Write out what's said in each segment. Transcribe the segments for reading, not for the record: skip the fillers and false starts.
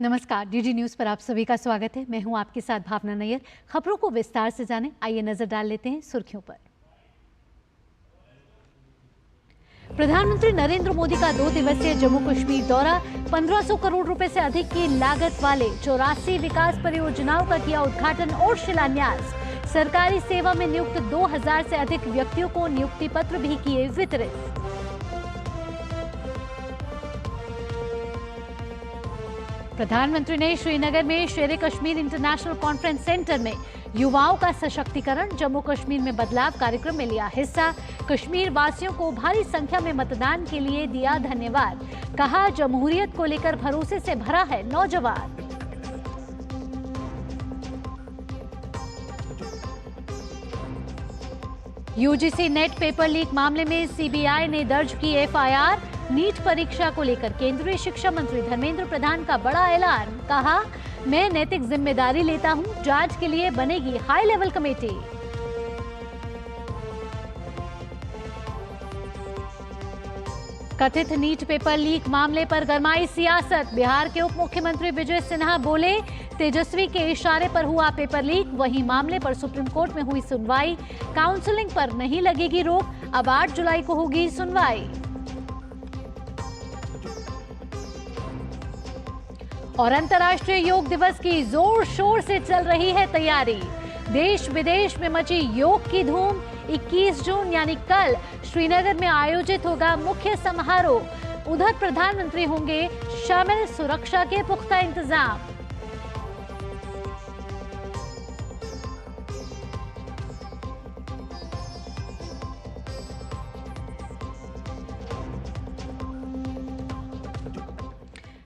नमस्कार, DD news पर आप सभी का स्वागत है। मैं हूं आपके साथ भावना नैयर। खबरों को विस्तार से जानें, आइए नजर डाल लेते हैं सुर्खियों पर। प्रधानमंत्री नरेंद्र मोदी का 2 दिवसीय जम्मू कश्मीर दौरा, 1500 करोड़ रुपए से अधिक की लागत वाले 84 विकास परियोजनाओं का किया उद्घाटन और शिलान्यास। सरकारी सेवा में नियुक्त 2000 से अधिक व्यक्तियों को नियुक्ति पत्र भी किए वितरित। प्रधानमंत्री ने श्रीनगर में शेरे कश्मीर इंटरनेशनल कॉन्फ्रेंस सेंटर में युवाओं का सशक्तिकरण, जम्मू कश्मीर में बदलाव कार्यक्रम में लिया हिस्सा। कश्मीर वासियों को भारी संख्या में मतदान के लिए दिया धन्यवाद। कहा, जमहूरियत को लेकर भरोसे से भरा है नौजवान। यूजीसी नेट पेपर लीक मामले में सीबीआई ने दर्ज की एफआईआर। नीट परीक्षा को लेकर केंद्रीय शिक्षा मंत्री धर्मेंद्र प्रधान का बड़ा ऐलान। कहा, मैं नैतिक जिम्मेदारी लेता हूं, जांच के लिए बनेगी हाई लेवल कमेटी। कथित नीट पेपर लीक मामले पर गरमाई सियासत। बिहार के उप मुख्यमंत्री विजय सिन्हा बोले, तेजस्वी के इशारे पर हुआ पेपर लीक। वहीं मामले पर सुप्रीम कोर्ट में हुई सुनवाई। काउंसलिंग पर नहीं लगेगी रोक, अब 8 जुलाई को होगी सुनवाई। और अंतर्राष्ट्रीय योग दिवस की जोर शोर से चल रही है तैयारी। देश विदेश में मची योग की धूम। 21 जून यानी कल श्रीनगर में आयोजित होगा मुख्य समारोह। उधर प्रधानमंत्री होंगे शामिल, सुरक्षा के पुख्ता इंतजाम।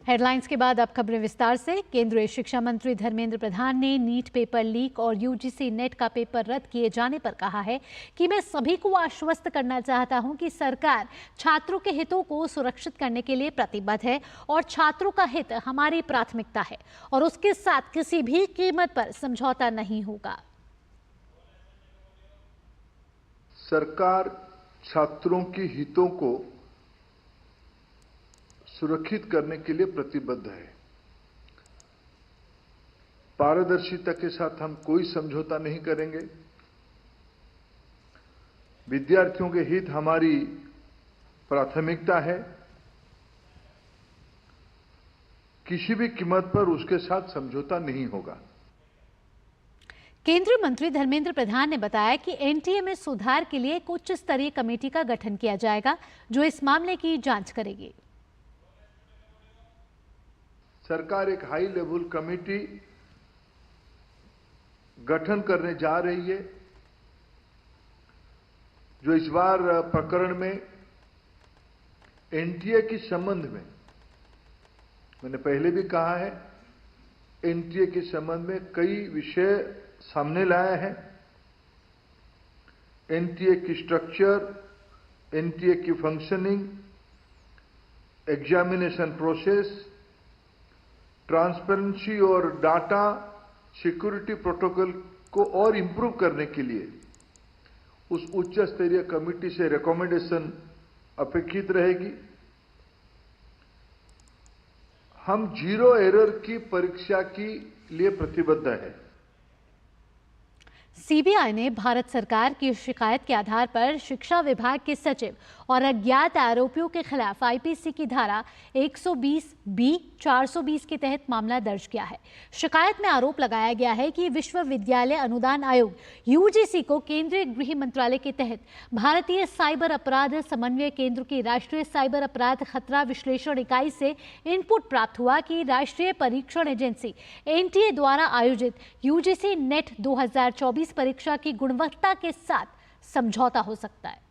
हेडलाइंस के बाद अब खबरें विस्तार से। केंद्रीय शिक्षा मंत्री धर्मेंद्र प्रधान ने नीट पेपर लीक और यूजीसी नेट का पेपर रद्द किए जाने पर कहा है कि मैं सभी को आश्वस्त करना चाहता हूं कि सरकार छात्रों के हितों को सुरक्षित करने के लिए प्रतिबद्ध है और छात्रों का हित हमारी प्राथमिकता है और उसके साथ किसी भी कीमत पर समझौता नहीं होगा। सरकार छात्रों के हितों को सुरक्षित करने के लिए प्रतिबद्ध है। पारदर्शिता के साथ हम कोई समझौता नहीं करेंगे। विद्यार्थियों के हित हमारी प्राथमिकता है। किसी भी कीमत पर उसके साथ समझौता नहीं होगा। केंद्रीय मंत्री धर्मेंद्र प्रधान ने बताया कि एनटीए में सुधार के लिए एक उच्च स्तरीय कमेटी का गठन किया जाएगा जो इस मामले की जांच करेगी। सरकार एक हाई लेवल कमेटी गठन करने जा रही है जो इस बार प्रकरण में एनटीए के संबंध में, मैंने पहले भी कहा है, एनटीए के संबंध में कई विषय सामने लाया है। एनटीए की स्ट्रक्चर, एनटीए की फंक्शनिंग, एग्जामिनेशन प्रोसेस, ट्रांसपेरेंसी और डाटा सिक्योरिटी प्रोटोकॉल को और इंप्रूव करने के लिए उस उच्च स्तरीय कमेटी से रिकमेंडेशन अपेक्षित रहेगी। हम जीरो एरर की परीक्षा के लिए प्रतिबद्ध है। सीबीआई ने भारत सरकार की शिकायत के आधार पर शिक्षा विभाग के सचिव और अज्ञात आरोपियों के खिलाफ आईपीसी की धारा 120(b) 420 के तहत मामला दर्ज किया है। शिकायत में आरोप लगाया गया है कि विश्वविद्यालय अनुदान आयोग यूजीसी को केंद्रीय गृह मंत्रालय के तहत भारतीय साइबर अपराध समन्वय केंद्र की राष्ट्रीय साइबर अपराध खतरा विश्लेषण इकाई से इनपुट प्राप्त हुआ कि राष्ट्रीय परीक्षण एजेंसी एनटीए द्वारा आयोजित यूजीसी नेट 2024 परीक्षा की गुणवत्ता के साथ समझौता हो सकता है।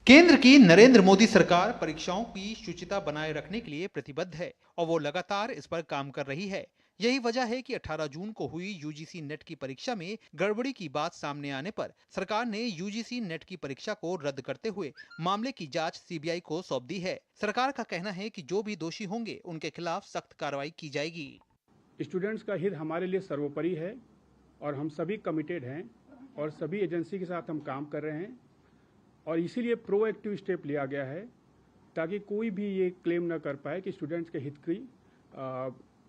केंद्र की नरेंद्र मोदी सरकार परीक्षाओं की शुचिता बनाए रखने के लिए प्रतिबद्ध है और वो लगातार इस पर काम कर रही है। यही वजह है कि 18 जून को हुई यूजीसी नेट की परीक्षा में गड़बड़ी की बात सामने आने पर सरकार ने यूजीसी नेट की परीक्षा को रद्द करते हुए मामले की जांच सीबीआई को सौंप दी है। सरकार का कहना है कि जो भी दोषी होंगे उनके खिलाफ सख्त कार्रवाई की जाएगी। स्टूडेंट्स का हित हमारे लिए सर्वोपरि है और हम सभी कमिटेड हैं और सभी एजेंसी के साथ हम काम कर रहे हैं और इसीलिए प्रोएक्टिव स्टेप लिया गया है ताकि कोई भी ये क्लेम न कर पाए कि स्टूडेंट्स के हित की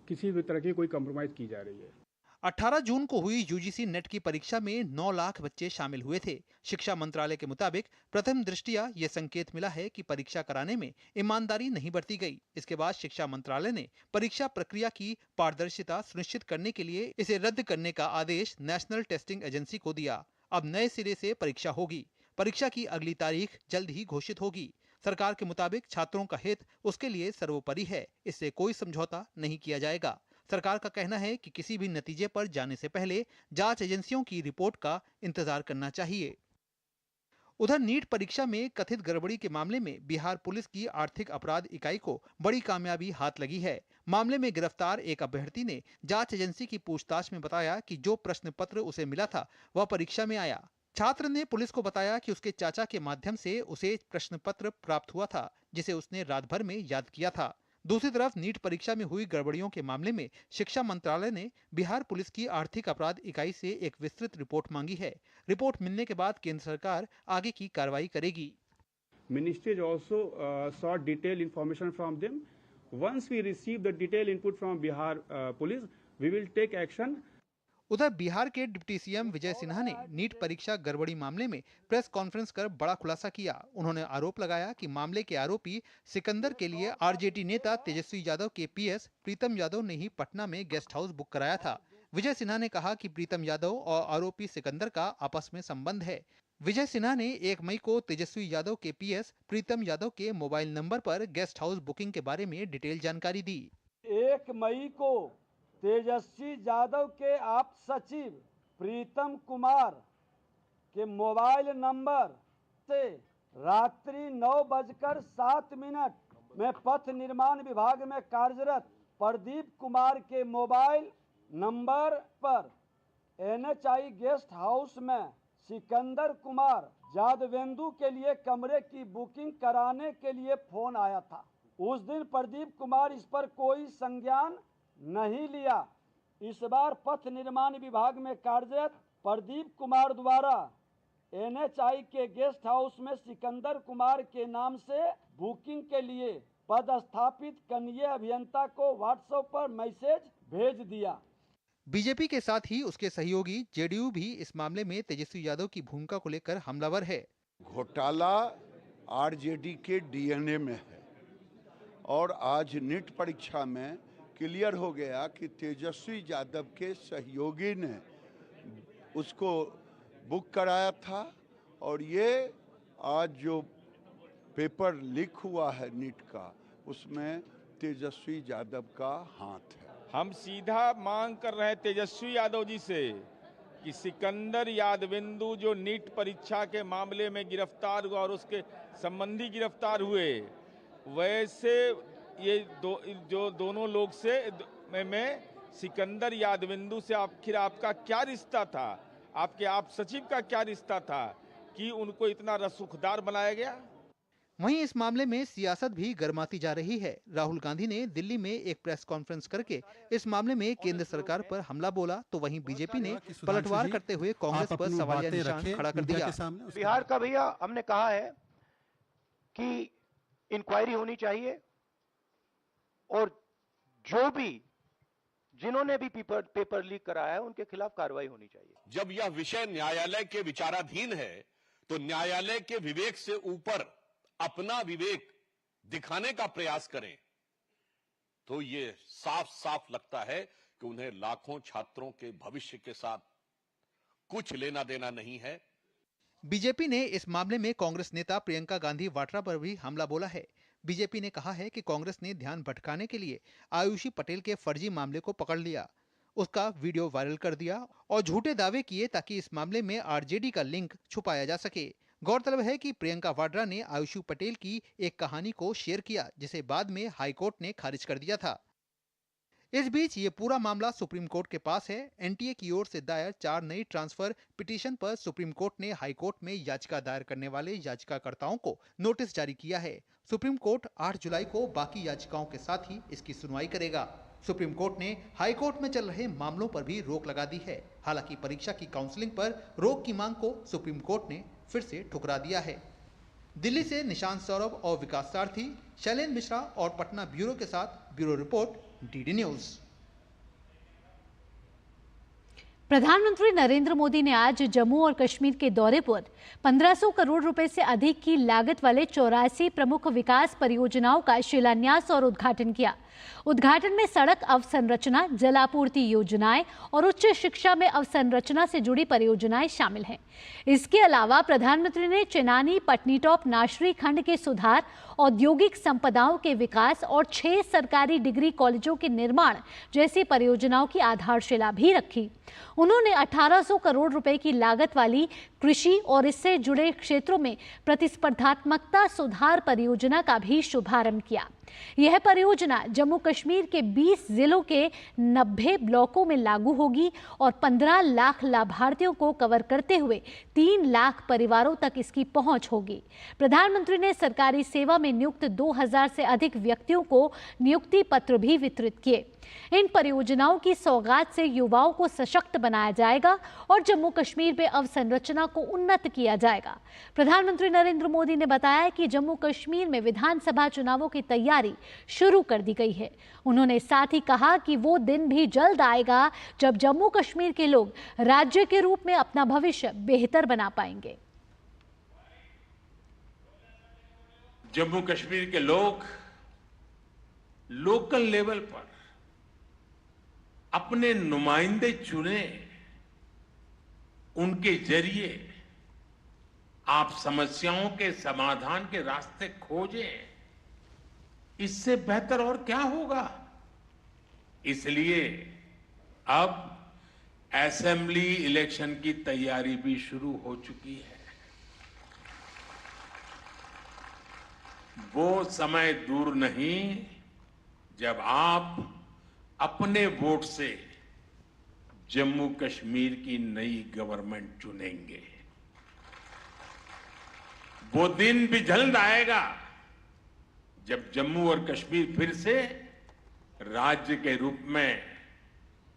किसी भी तरह की कोई कॉम्प्रोमाइज की जा रही है। 18 जून को हुई यूजीसी नेट की परीक्षा में 9 लाख बच्चे शामिल हुए थे। शिक्षा मंत्रालय के मुताबिक प्रथम दृष्टया ये संकेत मिला है कि परीक्षा कराने में ईमानदारी नहीं बरती गई। इसके बाद शिक्षा मंत्रालय ने परीक्षा प्रक्रिया की पारदर्शिता सुनिश्चित करने के लिए इसे रद्द करने का आदेश नेशनल टेस्टिंग एजेंसी को दिया। अब नए सिरे से परीक्षा होगी। परीक्षा की अगली तारीख जल्द ही घोषित होगी। सरकार के मुताबिक छात्रों का हित उसके लिए सर्वोपरि है, इससे कोई समझौता नहीं किया जाएगा। सरकार का कहना है कि किसी भी नतीजे पर जाने से पहले जांच एजेंसियों की रिपोर्ट का इंतजार करना चाहिए। उधर नीट परीक्षा में कथित गड़बड़ी के मामले में बिहार पुलिस की आर्थिक अपराध इकाई को बड़ी कामयाबी हाथ लगी है। मामले में गिरफ्तार एक अभ्यर्थी ने जांच एजेंसी की पूछताछ में बताया कि जो प्रश्न पत्र उसे मिला था वह परीक्षा में आया। छात्र ने पुलिस को बताया कि उसके चाचा के माध्यम से उसे प्रश्न पत्र प्राप्त हुआ था, जिसे उसने रात भर में याद किया था। दूसरी तरफ नीट परीक्षा में हुई गड़बड़ियों के मामले में शिक्षा मंत्रालय ने बिहार पुलिस की आर्थिक अपराध इकाई से एक विस्तृत रिपोर्ट मांगी है। रिपोर्ट मिलने के बाद केंद्र सरकार आगे की कार्रवाई करेगी। Ministry also sought detailed information from them. Once we receive the detailed input from Bihar police, we will take action. उधर बिहार के डिप्टी सीएम विजय सिन्हा ने नीट परीक्षा गड़बड़ी मामले में प्रेस कॉन्फ्रेंस कर बड़ा खुलासा किया। उन्होंने आरोप लगाया कि मामले के आरोपी सिकंदर के लिए आरजेडी नेता तेजस्वी यादव के पीएस प्रीतम यादव ने ही पटना में गेस्ट हाउस बुक कराया था। विजय सिन्हा ने कहा कि प्रीतम यादव और आरोपी सिकंदर का आपस में संबंध है। विजय सिन्हा ने 1 मई को तेजस्वी यादव के पीएस प्रीतम यादव के मोबाइल नंबर पर गेस्ट हाउस बुकिंग के बारे में डिटेल जानकारी दी। 1 मई को तेजस्वी यादव के आप सचिव प्रीतम कुमार के मोबाइल नंबर से रात्रि 9:07 में पथ निर्माण विभाग में कार्यरत प्रदीप कुमार के मोबाइल नंबर पर NHI गेस्ट हाउस में सिकंदर कुमार यादवेंदु के लिए कमरे की बुकिंग कराने के लिए फोन आया था। उस दिन प्रदीप कुमार इस पर कोई संज्ञान नहीं लिया। इस बार पथ निर्माण विभाग में कार्यरत प्रदीप कुमार द्वारा NHI के गेस्ट हाउस में सिकंदर कुमार के नाम से बुकिंग के लिए पदस्थापित कनीय अभियंता को व्हाट्सएप पर मैसेज भेज दिया। बीजेपी के साथ ही उसके सहयोगी जेडीयू भी इस मामले में तेजस्वी यादव की भूमिका को लेकर हमलावर है। घोटाला आरजेडी के डीएनए में है और आज नीट परीक्षा में क्लियर हो गया कि तेजस्वी यादव के सहयोगी ने उसको बुक कराया था और ये आज जो पेपर लीक हुआ है नीट का उसमें तेजस्वी यादव का हाथ है। हम सीधा मांग कर रहे हैं तेजस्वी यादव जी से कि सिकंदर यादवेंदु जो नीट परीक्षा के मामले में गिरफ्तार हुआ और उसके संबंधी गिरफ्तार हुए, वैसे ये जो दोनों लोग से में सिकंदर यादवेंदु से आखिर आपका क्या रिश्ता था, आपके आप सचिव का क्या रिश्ता था कि उनको इतना रसूखदार बनाया गया। वहीं इस मामले में सियासत भी गर्माती जा रही है। राहुल गांधी ने दिल्ली में एक प्रेस कॉन्फ्रेंस करके इस मामले में केंद्र सरकार पर हमला बोला, तो वहीं बीजेपी ने पलटवार करते हुए कांग्रेस पर सवालिया निशान खड़ा कर दिया। बिहार का भैया हमने कहा है कि इंक्वायरी होनी चाहिए और जो भी जिन्होंने भी पेपर लीक कराया है उनके खिलाफ कार्रवाई होनी चाहिए। जब यह विषय न्यायालय के विचाराधीन है तो न्यायालय के विवेक से ऊपर अपना विवेक दिखाने का प्रयास करें, तो ये साफ साफ लगता है कि उन्हें लाखों छात्रों के भविष्य के साथ कुछ लेना देना नहीं है। बीजेपी ने इस मामले में कांग्रेस नेता प्रियंका गांधी वाड्रा पर भी हमला बोला है। बीजेपी ने कहा है कि कांग्रेस ने ध्यान भटकाने के लिए आयुषी पटेल के फर्जी मामले को पकड़ लिया, उसका वीडियो वायरल कर दिया और झूठे दावे किए ताकि इस मामले में आरजेडी का लिंक छुपाया जा सके। गौरतलब है कि प्रियंका वाड्रा ने आयुषी पटेल की एक कहानी को शेयर किया, जिसे बाद में हाईकोर्ट ने खारिज कर दिया था। इस बीच ये पूरा मामला सुप्रीम कोर्ट के पास है। एनटीए की ओर से दायर 4 नई ट्रांसफर पिटीशन पर सुप्रीम कोर्ट ने हाई कोर्ट में याचिका दायर करने वाले याचिकाकर्ताओं को नोटिस जारी किया है। सुप्रीम कोर्ट 8 जुलाई को बाकी याचिकाओं के साथ ही इसकी सुनवाई करेगा। सुप्रीम कोर्ट ने हाई कोर्ट में चल रहे मामलों पर भी रोक लगा दी है। हालांकि परीक्षा की काउंसलिंग पर रोक की मांग को सुप्रीम कोर्ट ने फिर से ठुकरा दिया है। दिल्ली से निशांत सौरभ और विकास सारथी, शैलेंद्र मिश्रा और पटना ब्यूरो के साथ ब्यूरो रिपोर्ट, डीडी न्यूज। प्रधानमंत्री नरेंद्र मोदी ने आज जम्मू और कश्मीर के दौरे पर 1500 करोड़ रुपए से अधिक की लागत वाले 84 प्रमुख विकास परियोजनाओं का शिलान्यास और उद्घाटन किया। उद्घाटन में सड़क अवसंरचना, जल आपूर्ति योजनाएं और उच्च शिक्षा में अवसंरचना से जुड़ी परियोजनाएं शामिल हैं। इसके अलावा प्रधानमंत्री ने चेनानी पटनीटॉप नाशरी खंड के सुधार, औद्योगिक संपदाओं के विकास और 6 सरकारी डिग्री कॉलेजों के निर्माण जैसी परियोजनाओं की आधारशिला भी रखी। उन्होंने 1800 करोड़ रुपए की लागत वाली कृषि और इससे जुड़े क्षेत्रों में प्रतिस्पर्धात्मकता सुधार परियोजना का भी शुभारंभ किया। यह परियोजना जम्मू कश्मीर के 20 जिलों के 90 ब्लॉकों में लागू होगी और 15 लाख लाभार्थियों को कवर करते हुए 3 लाख परिवारों तक इसकी पहुंच होगी। प्रधानमंत्री ने सरकारी सेवा में नियुक्त 2000 से अधिक व्यक्तियों को नियुक्ति पत्र भी वितरित किए। इन परियोजनाओं की सौगात से युवाओं को सशक्त बनाया जाएगा और जम्मू कश्मीर में अवसंरचना को उन्नत किया जाएगा। प्रधानमंत्री नरेंद्र मोदी ने बताया कि जम्मू कश्मीर में विधानसभा चुनावों की तैयारी शुरू कर दी गई है। उन्होंने साथ ही कहा कि वो दिन भी जल्द आएगा जब जम्मू कश्मीर के लोग राज्य के रूप में अपना भविष्य बेहतर बना पाएंगे। जम्मू कश्मीर के लोग लोकल लेवल पर अपने नुमाइंदे चुने, उनके जरिए आप समस्याओं के समाधान के रास्ते खोजें। इससे बेहतर और क्या होगा? इसलिए अब असेंबली इलेक्शन की तैयारी भी शुरू हो चुकी है। वो समय दूर नहीं जब आप अपने वोट से जम्मू कश्मीर की नई गवर्नमेंट चुनेंगे। वो दिन भी जल्द आएगा जब जम्मू और कश्मीर फिर से राज्य के रूप में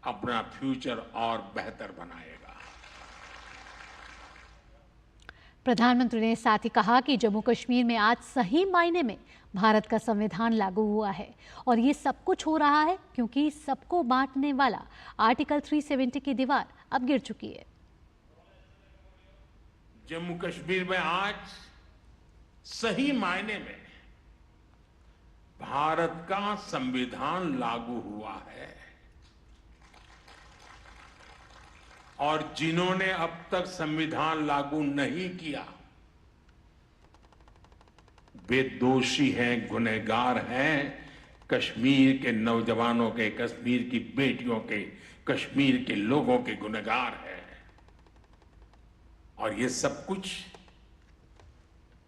अपना फ्यूचर और बेहतर बनाएगा। प्रधानमंत्री ने साथ ही कहा कि जम्मू कश्मीर में आज सही मायने में भारत का संविधान लागू हुआ है और ये सब कुछ हो रहा है क्योंकि सबको बांटने वाला आर्टिकल 370 की दीवार अब गिर चुकी है। जम्मू कश्मीर में आज सही मायने में भारत का संविधान लागू हुआ है और जिन्होंने अब तक संविधान लागू नहीं किया वे दोषी हैं, गुनहगार हैं। कश्मीर के नौजवानों के, कश्मीर की बेटियों के, कश्मीर के लोगों के गुनहगार हैं। और ये सब कुछ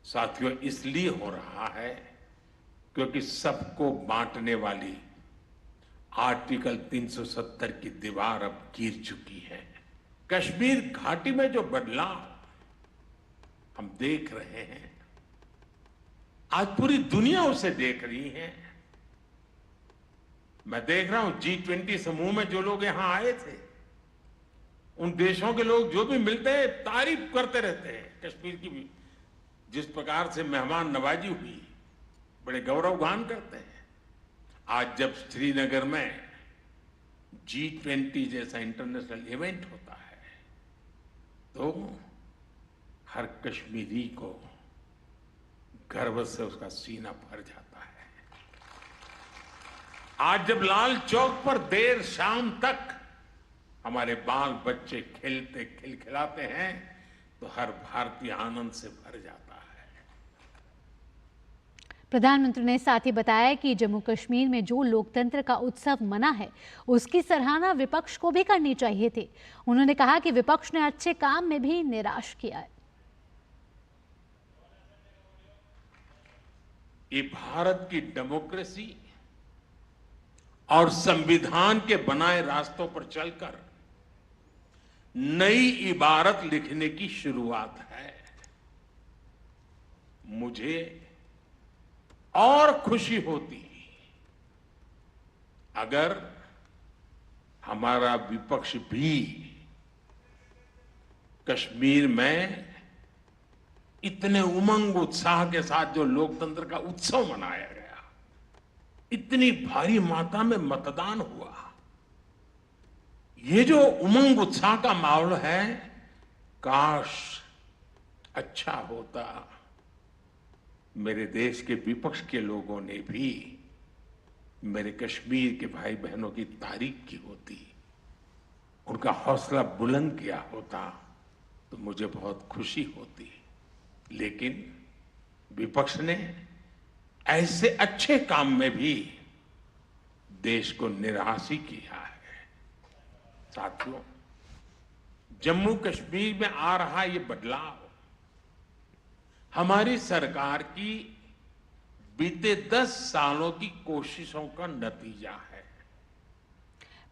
साथियों इसलिए हो रहा है क्योंकि सबको बांटने वाली आर्टिकल 370 की दीवार अब गिर चुकी है। कश्मीर घाटी में जो बदलाव हम देख रहे हैं, आज पूरी दुनिया उसे देख रही है। मैं देख रहा हूं G20 समूह में जो लोग यहां आए थे, उन देशों के लोग जो भी मिलते हैं तारीफ करते रहते हैं कश्मीर की भी। जिस प्रकार से मेहमान नवाजी हुई, बड़े गौरवगान करते हैं। आज जब श्रीनगर में G20 जैसा इंटरनेशनल इवेंट होता है तो हर कश्मीरी को गर्व से उसका सीना भर जाता है। आज जब लाल चौक पर देर शाम तक हमारे बाल बच्चे खेलते खिलखिलाते हैं तो हर भारतीय आनंद से भर जाता है। प्रधानमंत्री ने साथ ही बताया कि जम्मू कश्मीर में जो लोकतंत्र का उत्सव मना है उसकी सराहना विपक्ष को भी करनी चाहिए थी। उन्होंने कहा कि विपक्ष ने अच्छे काम में भी निराश किया है। ये भारत की डेमोक्रेसी और संविधान के बनाए रास्तों पर चलकर नई इबारत लिखने की शुरुआत है। मुझे और खुशी होती अगर हमारा विपक्ष भी कश्मीर में इतने उमंग उत्साह के साथ जो लोकतंत्र का उत्सव मनाया गया, इतनी भारी मात्रा में मतदान हुआ, ये जो उमंग उत्साह का माहौल है, काश अच्छा होता मेरे देश के विपक्ष के लोगों ने भी मेरे कश्मीर के भाई बहनों की तारीफ की होती, उनका हौसला बुलंद किया होता तो मुझे बहुत खुशी होती। लेकिन विपक्ष ने ऐसे अच्छे काम में भी देश को निराश ही किया है। साथियों, जम्मू कश्मीर में आ रहा ये बदलाव हमारी सरकार की बीते 10 सालों की कोशिशों का नतीजा है।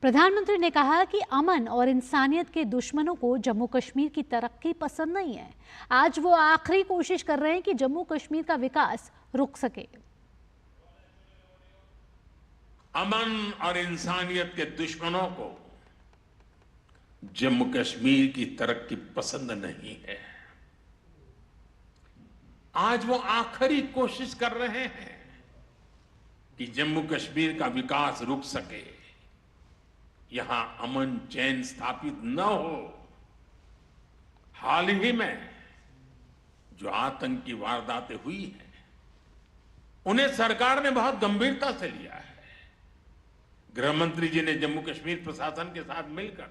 प्रधानमंत्री ने कहा कि अमन और इंसानियत के दुश्मनों को जम्मू कश्मीर की तरक्की पसंद नहीं है। आज वो आखिरी कोशिश कर रहे हैं कि जम्मू कश्मीर का विकास रुक सके। अमन और इंसानियत के दुश्मनों को जम्मू कश्मीर की तरक्की पसंद नहीं है। आज वो आखिरी कोशिश कर रहे हैं कि जम्मू कश्मीर का विकास रुक सके, यहां अमन चैन स्थापित न हो। हाल ही में जो आतंकी वारदातें हुई हैं, उन्हें सरकार ने बहुत गंभीरता से लिया है। गृह मंत्री जी ने जम्मू कश्मीर प्रशासन के साथ मिलकर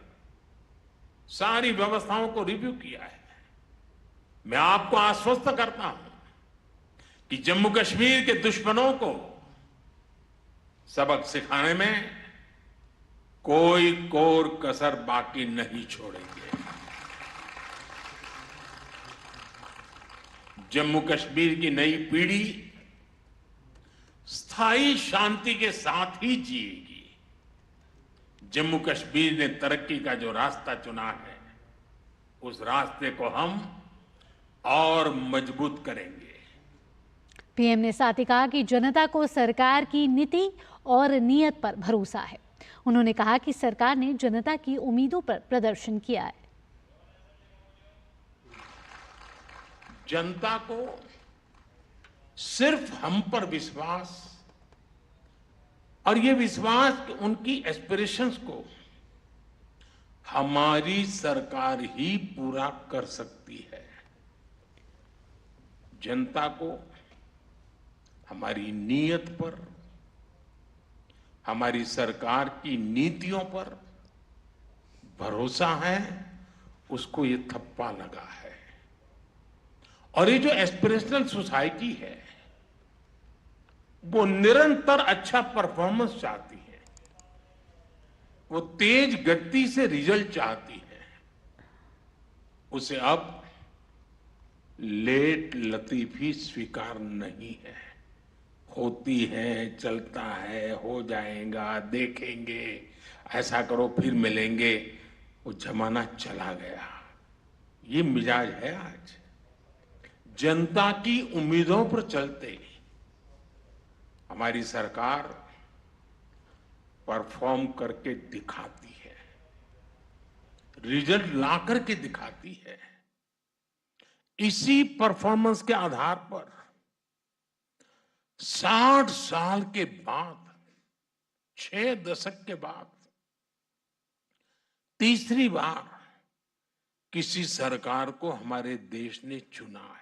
सारी व्यवस्थाओं को रिव्यू किया है। मैं आपको आश्वस्त करता हूं कि जम्मू कश्मीर के दुश्मनों को सबक सिखाने में कोई कोर कसर बाकी नहीं छोड़ेंगे। जम्मू कश्मीर की नई पीढ़ी स्थायी शांति के साथ ही जिएगी। जम्मू कश्मीर ने तरक्की का जो रास्ता चुना है, उस रास्ते को हम और मजबूत करेंगे। पीएम ने साथ ही कहा कि जनता को सरकार की नीति और नीयत पर भरोसा है। उन्होंने कहा कि सरकार ने जनता की उम्मीदों पर प्रदर्शन किया है। जनता को सिर्फ हम पर विश्वास, और ये विश्वास कि उनकी एस्पिरेशंस को हमारी सरकार ही पूरा कर सकती है। जनता को हमारी नीयत पर, हमारी सरकार की नीतियों पर भरोसा है, उसको ये थप्पा लगा है। और ये जो एस्पिरेशनल सोसाइटी है, वो निरंतर अच्छा परफॉर्मेंस चाहती है, वो तेज गति से रिजल्ट चाहती है। उसे अब लेट लतीफी स्वीकार नहीं है। होती है, चलता है, हो जाएगा, देखेंगे, ऐसा करो फिर मिलेंगे, वो जमाना चला गया। ये मिजाज है आज। जनता की उम्मीदों पर चलते हमारी सरकार परफॉर्म करके दिखाती है, रिजल्ट ला करके दिखाती है। इसी परफॉर्मेंस के आधार पर 60 साल के बाद, 6 दशक के बाद तीसरी बार किसी सरकार को हमारे देश ने चुना है।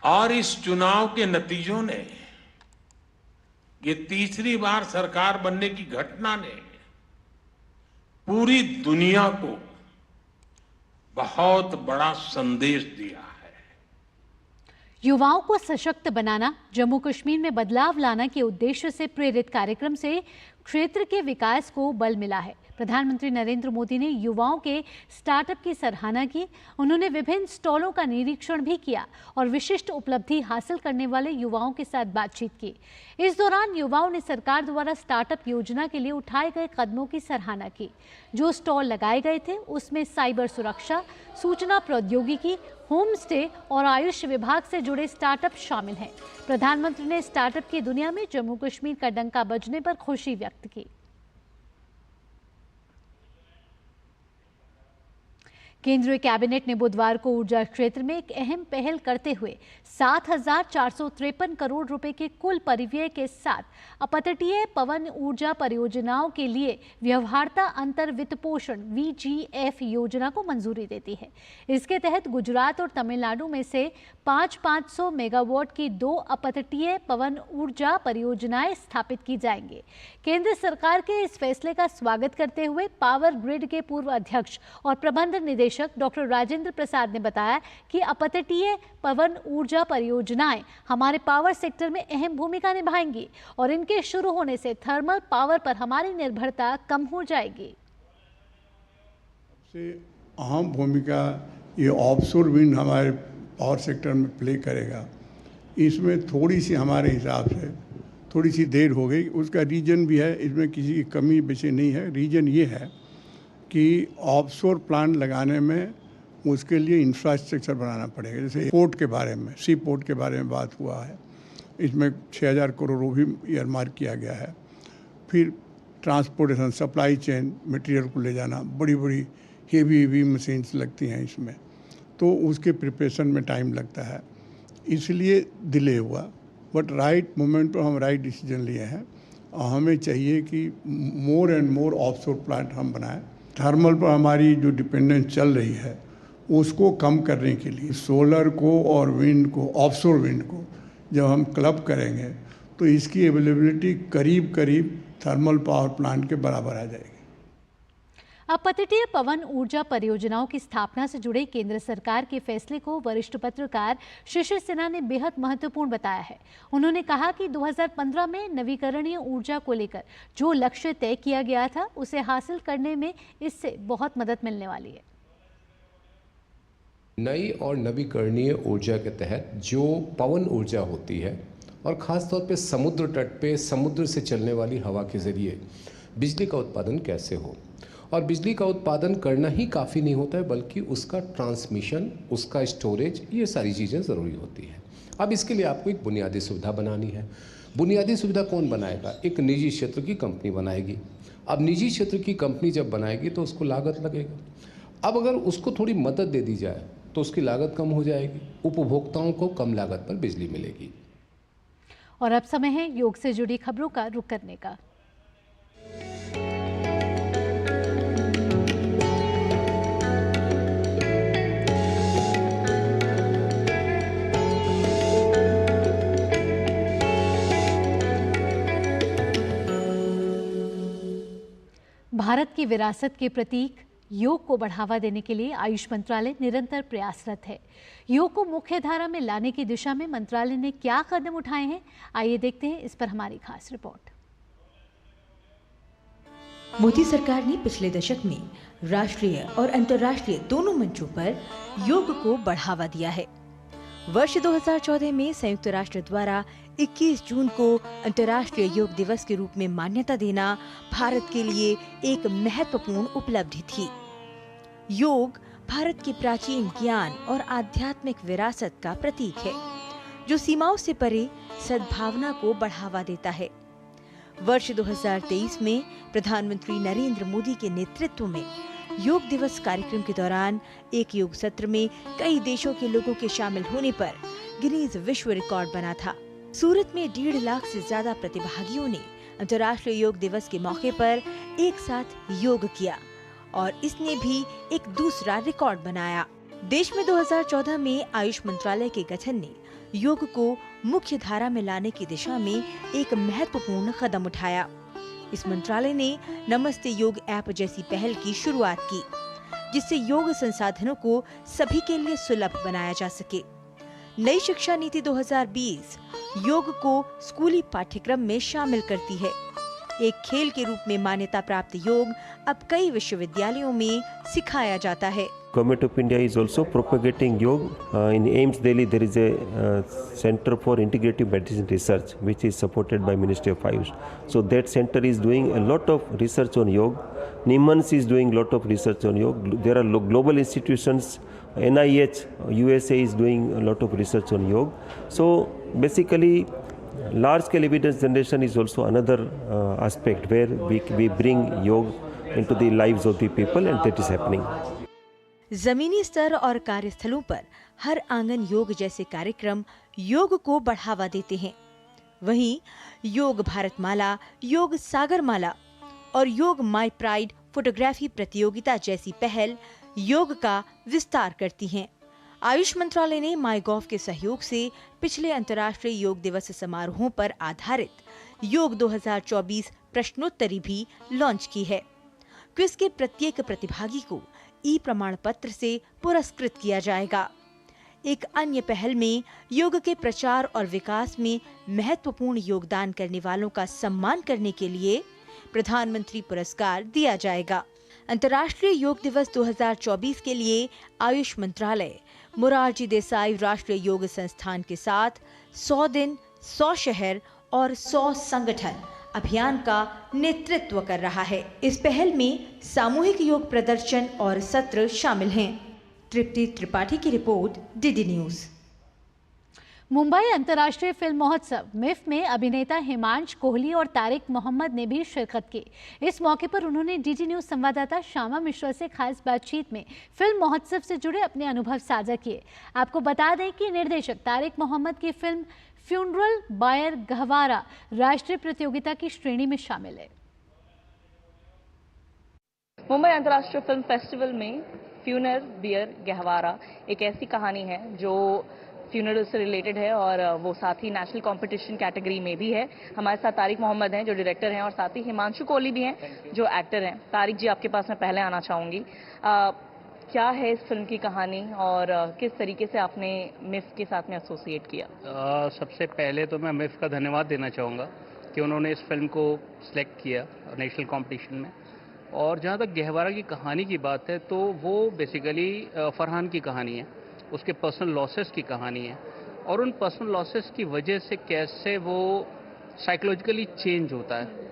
और इस चुनाव के नतीजों ने, ये तीसरी बार सरकार बनने की घटना ने पूरी दुनिया को बहुत बड़ा संदेश दिया है। युवाओं को सशक्त बनाना, जम्मू कश्मीर में बदलाव लाना के उद्देश्य से प्रेरित कार्यक्रम से क्षेत्र के विकास को बल मिला है। प्रधानमंत्री नरेंद्र मोदी ने युवाओं के स्टार्टअप की सराहना की। उन्होंने विभिन्न स्टॉलों का निरीक्षण भी किया और विशिष्ट उपलब्धि हासिल करने वाले युवाओं के साथ बातचीत की। इस दौरान युवाओं ने सरकार द्वारा स्टार्टअप योजना के लिए उठाए गए कदमों की सराहना की। जो स्टॉल लगाए गए थे उसमें साइबर सुरक्षा, सूचना प्रौद्योगिकी, होम स्टे और आयुष विभाग से जुड़े स्टार्टअप शामिल हैं। प्रधानमंत्री ने स्टार्टअप की दुनिया में जम्मू कश्मीर का डंका बजने पर खुशी व्यक्त की। केंद्रीय कैबिनेट ने बुधवार को ऊर्जा क्षेत्र में एक अहम पहल करते हुए 7,453 करोड़ रुपए के कुल परिव्यय के साथ अपतटीय पवन ऊर्जा परियोजनाओं के लिए व्यवहार्यता अंतर वित्त पोषण VGF योजना को मंजूरी देती है। इसके तहत गुजरात और तमिलनाडु में से 500 मेगावाट की 2 अपतटीय पवन ऊर्जा परियोजनाएं स्थापित की जाएंगी। केंद्र सरकार के इस फैसले का स्वागत करते हुए पावर ग्रिड के पूर्व अध्यक्ष और प्रबंध निदेशक डॉक्टर राजेंद्र प्रसाद ने बताया कि अपतटीय पवन ऊर्जा परियोजनाएं हमारे पावर सेक्टर में अहम भूमिका निभाएंगी और इनके शुरू होने से थर्मल पावर पर हमारी निर्भरता कम हो जाएगी। सबसे अहम भूमिका ये ऑफशोर विंड हमारे पावर सेक्टर में प्ले करेगा। इसमें थोड़ी सी हमारे हिसाब से थोड़ी सी देर हो गई, उसका रीजन भी है, इसमें किसी की कमी वैसे नहीं है। रीजन ये है कि ऑफशोर प्लांट लगाने में उसके लिए इंफ्रास्ट्रक्चर बनाना पड़ेगा। जैसे पोर्ट के बारे में, सी पोर्ट के बारे में बात हुआ है, इसमें 6,000 करोड़ भी ईयरमार्क किया गया है। फिर ट्रांसपोर्टेशन, सप्लाई चेन, मटेरियल को ले जाना, बड़ी बड़ी हेवी मशीन्स लगती हैं इसमें, तो उसके प्रिपरेशन में टाइम लगता है, इसलिए डिले हुआ। बट राइट मोमेंट पर हम राइट डिसीजन लिए हैं और हमें चाहिए कि more and more offshore plant हम बनाएं। थर्मल पर हमारी जो डिपेंडेंस चल रही है उसको कम करने के लिए सोलर को और विंड को, ऑफशोर विंड को जब हम क्लब करेंगे तो इसकी अवेलेबिलिटी करीब करीब थर्मल पावर प्लांट के बराबर आ जाएगी। अपतटीय पवन ऊर्जा परियोजनाओं की स्थापना से जुड़े केंद्र सरकार के फैसले को वरिष्ठ पत्रकार शिशिर सिन्हा ने बेहद महत्वपूर्ण बताया है। उन्होंने कहा कि 2015 में नवीकरणीय ऊर्जा को लेकर जो लक्ष्य तय किया गया था उसे हासिल करने में इससे बहुत मदद मिलने वाली है। नई और नवीकरणीय ऊर्जा के तहत जो पवन ऊर्जा होती है और ख़ास तौर पे समुद्र तट पे समुद्र से चलने वाली हवा के ज़रिए बिजली का उत्पादन कैसे हो, और बिजली का उत्पादन करना ही काफ़ी नहीं होता है बल्कि उसका ट्रांसमिशन, उसका स्टोरेज, ये सारी चीज़ें ज़रूरी होती हैं। अब इसके लिए आपको एक बुनियादी सुविधा बनानी है। बुनियादी सुविधा कौन बनाएगा? एक निजी क्षेत्र की कंपनी बनाएगी। अब निजी क्षेत्र की कंपनी जब बनाएगी तो उसको लागत लगेगा। अब अगर उसको थोड़ी मदद दे दी जाए तो उसकी लागत कम हो जाएगी, उपभोक्ताओं को कम लागत पर बिजली मिलेगी। और अब समय है योग से जुड़ी खबरों का रुख करने का। भारत की विरासत के प्रतीक योग को बढ़ावा देने के लिए आयुष मंत्रालय निरंतर प्रयासरत है। योग को मुख्य धारा में लाने की दिशा में मंत्रालय ने क्या कदम उठाए हैं, आइए देखते हैं इस पर हमारी खास रिपोर्ट। मोदी सरकार ने पिछले दशक में राष्ट्रीय और अंतर्राष्ट्रीय दोनों मंचों पर योग को बढ़ावा दिया है। वर्ष 2014 में संयुक्त राष्ट्र द्वारा 21 जून को अंतर्राष्ट्रीय योग दिवस के रूप में मान्यता देना भारत के लिए एक महत्वपूर्ण उपलब्धि थी। योग भारत के प्राचीन ज्ञान और आध्यात्मिक विरासत का प्रतीक है, जो सीमाओं से परे सद्भावना को बढ़ावा देता है। वर्ष 2023 में प्रधानमंत्री नरेंद्र मोदी के नेतृत्व में योग दिवस कार्यक्रम के दौरान एक योग सत्र में कई देशों के लोगों के शामिल होने पर गिनीज विश्व रिकॉर्ड बना था। सूरत में 1.5 लाख से ज्यादा प्रतिभागियों ने अंतर्राष्ट्रीय योग दिवस के मौके पर एक साथ योग किया और इसने भी एक दूसरा रिकॉर्ड बनाया। देश में 2014 में आयुष मंत्रालय के गठन ने योग को मुख्य धारा में लाने की दिशा में एक महत्वपूर्ण कदम उठाया। इस मंत्रालय ने नमस्ते योग ऐप जैसी पहल की शुरुआत की, जिससे योग संसाधनों को सभी के लिए सुलभ बनाया जा सके। नई शिक्षा नीति 2020 योग को स्कूली पाठ्यक्रम में शामिल करती है। एक खेल के रूप में मान्यता प्राप्त योग अब कई विश्वविद्यालयों में सिखाया जाता है। Government of India is also propagating yoga. In AIIMS Delhi, there is a Center for Integrative Medicine Research, which is supported by Ministry of Ayush. So that center is doing a lot of research on yoga. NIMHANS is doing a lot of research on yoga. There are global institutions, NIH, USA is doing a lot of research on yoga. So basically, large-scale evidence generation is also another aspect where we bring yoga into the lives of the people, and that is happening. जमीनी स्तर और कार्यस्थलों पर हर आंगन योग जैसे कार्यक्रम योग को बढ़ावा देते हैं। वहीं योग भारतमाला, योग सागरमाला और योग माई प्राइड फोटोग्राफी प्रतियोगिता जैसी पहल योग का विस्तार करती हैं। आयुष मंत्रालय ने माईगॉव के सहयोग से पिछले अंतर्राष्ट्रीय योग दिवस समारोहों पर आधारित योग 2024 प्रश्नोत्तरी भी लॉन्च की है। क्विज के प्रत्येक प्रतिभागी को ई प्रमाण पत्र से पुरस्कृत किया जाएगा। एक अन्य पहल में योग के प्रचार और विकास में महत्वपूर्ण योगदान करने वालों का सम्मान करने के लिए प्रधानमंत्री पुरस्कार दिया जाएगा। अंतर्राष्ट्रीय योग दिवस 2024 के लिए आयुष मंत्रालय मोरारजी देसाई राष्ट्रीय योग संस्थान के साथ 100 दिन, 100 शहर और 100 संगठन अभियान का नेतृत्व कर रहा है। इस पहल में सामूहिक योग प्रदर्शन और सत्र शामिल हैं। तृप्ति त्रिपाठी की रिपोर्ट, डीडी न्यूज। मुंबई अंतर्राष्ट्रीय फिल्म महोत्सव मिफ में अभिनेता हिमांश कोहली और तारिक मोहम्मद ने भी शिरकत की। इस मौके पर उन्होंने डीडी न्यूज संवाददाता श्यामा मिश्रा से खास बातचीत में फिल्म महोत्सव से जुड़े अपने अनुभव साझा किए। आपको बता दें कि निर्देशक तारिक मोहम्मद की फिल्म फ्यूनरल बायर गहवारा राष्ट्रीय प्रतियोगिता की श्रेणी में शामिल है। मुंबई अंतर्राष्ट्रीय फिल्म फेस्टिवल में फ्यूनरल बायर गहवारा एक ऐसी कहानी है जो फ्यूनरल से रिलेटेड है और वो साथ ही नेशनल कंपटीशन कैटेगरी में भी है। हमारे साथ तारिक मोहम्मद हैं जो डायरेक्टर हैं और साथ ही हिमांशु कोहली भी हैं जो एक्टर हैं। तारिक जी, आपके पास मैं पहले आना चाहूँगी। क्या है इस फिल्म की कहानी और किस तरीके से आपने मिफ के साथ में एसोसिएट किया? सबसे पहले तो मैं मिफ का धन्यवाद देना चाहूँगा कि उन्होंने इस फिल्म को सिलेक्ट किया नेशनल कंपटीशन में। और जहाँ तक गहवारा की कहानी की बात है तो वो बेसिकली फरहान की कहानी है, उसके पर्सनल लॉसेस की कहानी है और उन पर्सनल लॉसेस की वजह से कैसे वो साइकोलॉजिकली चेंज होता है,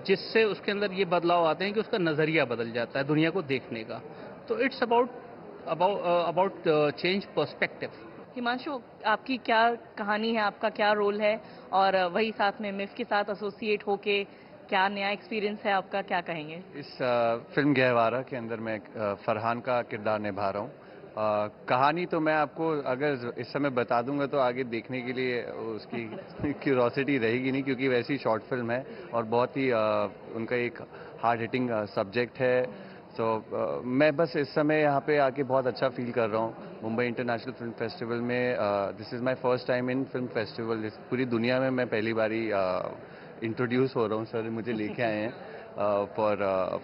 जिससे उसके अंदर ये बदलाव आते हैं कि उसका नज़रिया बदल जाता है दुनिया को देखने का। तो it's about change perspective. Himanshu, आपकी क्या कहानी है, आपका क्या रोल है और वही साथ में मिफ के साथ एसोसिएट होके क्या नया एक्सपीरियंस है आपका, क्या कहेंगे? इस फिल्म गहवारा के अंदर मैं फरहान का किरदार निभा रहा हूँ। कहानी तो मैं आपको अगर इस समय बता दूंगा तो आगे देखने के लिए उसकी क्यूरोसिटी रहेगी नहीं, क्योंकि वैसी शॉर्ट फिल्म है और बहुत ही उनका एक हार्ड हिटिंग सब्जेक्ट है। तो मैं बस इस समय यहाँ पे आके बहुत अच्छा फील कर रहा हूँ। मुंबई इंटरनेशनल फिल्म फेस्टिवल में this is my first time in film festival. पूरी दुनिया में मैं पहली बारी इंट्रोड्यूस हो रहा हूँ। सर मुझे लेके आए हैं for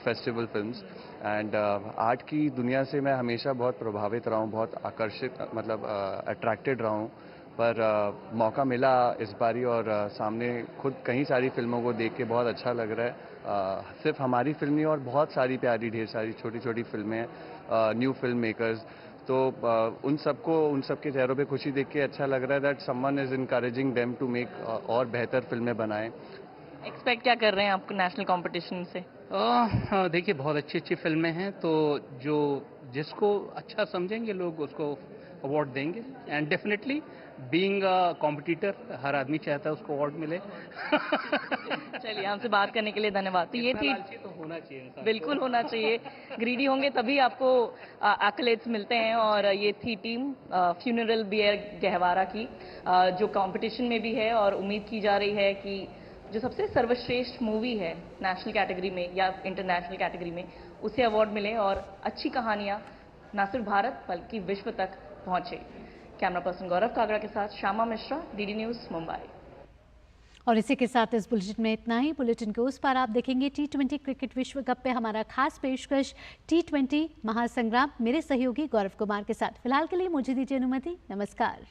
festival films and art की दुनिया से मैं हमेशा बहुत प्रभावित रहा हूँ, बहुत आकर्षित मतलब अट्रैक्टेड रहा हूँ। पर मौका मिला इस बारी और सामने खुद कई सारी फिल्मों को देख के बहुत अच्छा लग रहा है। सिर्फ हमारी फिल्म नहीं और बहुत सारी प्यारी ढेर सारी छोटी छोटी फिल्में न्यू फिल्म मेकर्स, तो उन सबके चेहरों पे खुशी देख के अच्छा लग रहा है that someone is encouraging them to make और बेहतर फिल्में बनाएं। एक्सपेक्ट क्या कर रहे हैं आपको नेशनल कंपटीशन से? देखिए, बहुत अच्छी फिल्में हैं, तो जिसको अच्छा समझेंगे लोग उसको अवार्ड देंगे and definitely being a competitor हर आदमी चाहता है उसको अवार्ड मिले। चलिए, हमसे बात करने के लिए धन्यवाद। तो ये थी, तो होना चाहिए, बिल्कुल होना चाहिए, ग्रीडी होंगे तभी आपको एक्कलेट्स मिलते हैं। और ये थी टीम फ्यूनरल बायर गहवारा की जो कंपटीशन में भी है और उम्मीद की जा रही है कि जो सबसे सर्वश्रेष्ठ मूवी है नेशनल कैटेगरी में या इंटरनेशनल कैटेगरी में उसे अवार्ड मिले और अच्छी कहानियां न सिर्फ भारत बल्कि विश्व तक पहुंचे। कैमरा पर्सन गौरव कागड़ा के साथ श्यामा मिश्रा, डीडी न्यूज, मुंबई। और इसी के साथ इस बुलेटिन में इतना ही। बुलेटिन के उस पार आप देखेंगे T20 क्रिकेट विश्व कप पे हमारा खास पेशकश T20 महासंग्राम मेरे सहयोगी गौरव कुमार के साथ। फिलहाल के लिए मुझे दीजिए अनुमति। नमस्कार।